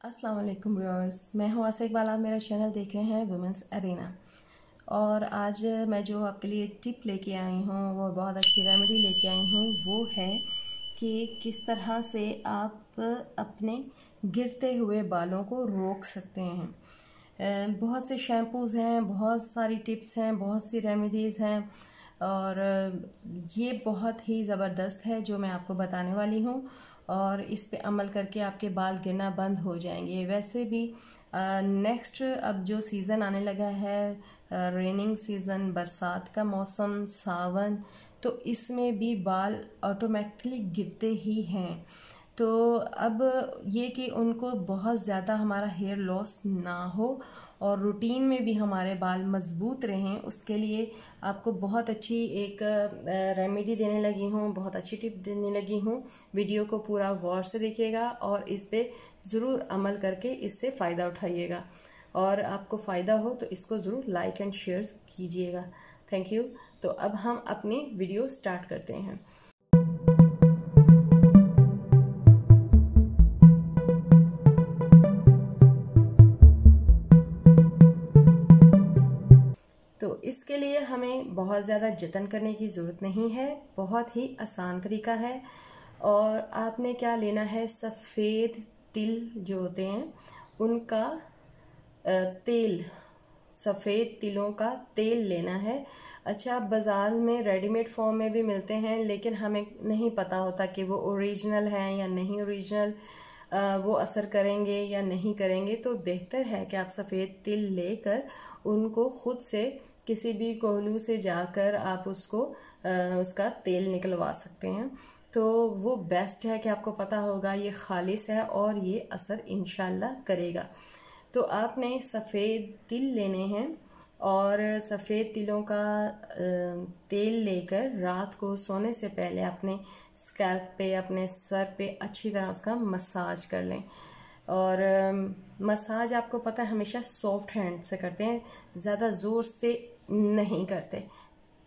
अस्सलाम वालेकुम व्यूअर्स, मैं हूँ आसिया इकबाल। आप मेरा चैनल देख रहे हैं वुमेंस अरेना। और आज मैं जो आपके लिए टिप लेके आई हूँ, वो बहुत अच्छी रेमेडी लेके आई हूँ। वो है कि किस तरह से आप अपने गिरते हुए बालों को रोक सकते हैं। बहुत से शैम्पूज़ हैं, बहुत सारी टिप्स हैं, बहुत सी रेमेडीज़ हैं और ये बहुत ही ज़बरदस्त है जो मैं आपको बताने वाली हूँ। और इस पे अमल करके आपके बाल गिरना बंद हो जाएंगे। वैसे भी नेक्स्ट अब जो सीज़न आने लगा है, रेनिंग सीज़न, बरसात का मौसम, सावन, तो इसमें भी बाल ऑटोमेटिकली गिरते ही हैं। तो अब ये कि उनको बहुत ज़्यादा हमारा हेयर लॉस ना हो और रूटीन में भी हमारे बाल मज़बूत रहें, उसके लिए आपको बहुत अच्छी एक रेमेडी देने लगी हूँ, बहुत अच्छी टिप देने लगी हूँ। वीडियो को पूरा गौर से देखिएगा और इस पे ज़रूर अमल करके इससे फ़ायदा उठाइएगा। और आपको फ़ायदा हो तो इसको ज़रूर लाइक एंड शेयर कीजिएगा। Thank you. तो अब हम अपनी वीडियो स्टार्ट करते हैं। तो इसके लिए हमें बहुत ज़्यादा जतन करने की ज़रूरत नहीं है, बहुत ही आसान तरीका है। और आपने क्या लेना है, सफ़ेद तिल जो होते हैं उनका तेल, सफ़ेद तिलों का तेल लेना है। अच्छा, बाज़ार में रेडीमेड फॉर्म में भी मिलते हैं, लेकिन हमें नहीं पता होता कि वो ओरिजिनल हैं या नहीं ओरिजिनल, वो असर करेंगे या नहीं करेंगे। तो बेहतर है कि आप सफ़ेद तिल लेकर उनको खुद से किसी भी कोहलू से जाकर आप उसका तेल निकलवा सकते हैं। तो वो बेस्ट है कि आपको पता होगा ये खालिस है और ये असर इंशाल्लाह करेगा। तो आपने सफ़ेद तिल लेने हैं और सफ़ेद तिलों का तेल लेकर रात को सोने से पहले अपने स्कैल्प पे, अपने सर पे अच्छी तरह उसका मसाज कर लें। और मसाज आपको पता है हमेशा सॉफ्ट हैंड से करते हैं, ज़्यादा ज़ोर से नहीं करते,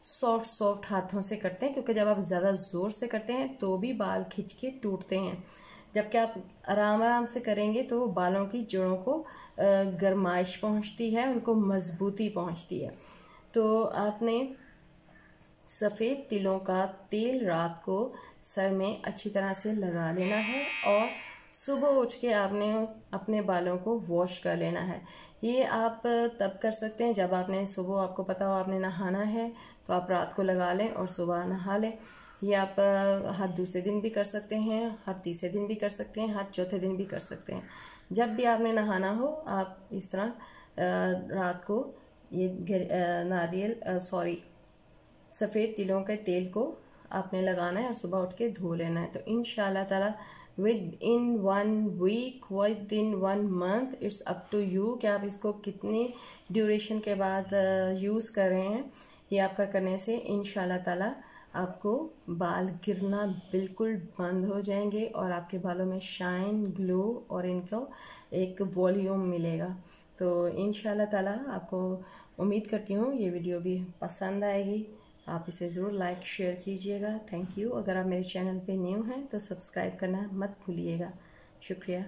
सॉफ्ट हाथों से करते हैं, क्योंकि जब आप ज़्यादा ज़ोर से करते हैं तो भी बाल खिंच के टूटते हैं। जबकि आप आराम आराम से करेंगे तो बालों की जड़ों को गर्माइश पहुंचती है, उनको मजबूती पहुंचती है। तो आपने सफ़ेद तिलों का तेल रात को सर में अच्छी तरह से लगा लेना है और सुबह उठ के आपने अपने बालों को वॉश कर लेना है। ये आप तब कर सकते हैं जब आपने सुबह, आपको पता हो आपने नहाना है तो आप रात को लगा लें और सुबह नहा लें। ये आप हर दूसरे दिन भी कर सकते हैं, हर तीसरे दिन भी कर सकते हैं, हर चौथे दिन भी कर सकते हैं। जब भी आपने नहाना हो आप इस तरह रात को ये सफ़ेद तिलों के तेल को आपने लगाना है और सुबह उठ के धो लेना है। तो इंशाल्लाह ताला within 1 week, within 1 month, it's up to you कि आप इसको कितनी ड्यूरेशन के बाद यूज़ कर रहे हैं। ये आपका करने से इंशाल्लाह ताला आपको बाल गिरना बिल्कुल बंद हो जाएंगे और आपके बालों में शाइन, ग्लो और इनको एक वॉल्यूम मिलेगा। तो इंशाल्लाह ताला आपको उम्मीद करती हूँ ये वीडियो भी पसंद आएगी। आप इसे ज़रूर लाइक शेयर कीजिएगा। Thank you. अगर आप मेरे चैनल पे न्यू हैं तो सब्सक्राइब करना मत भूलिएगा। शुक्रिया।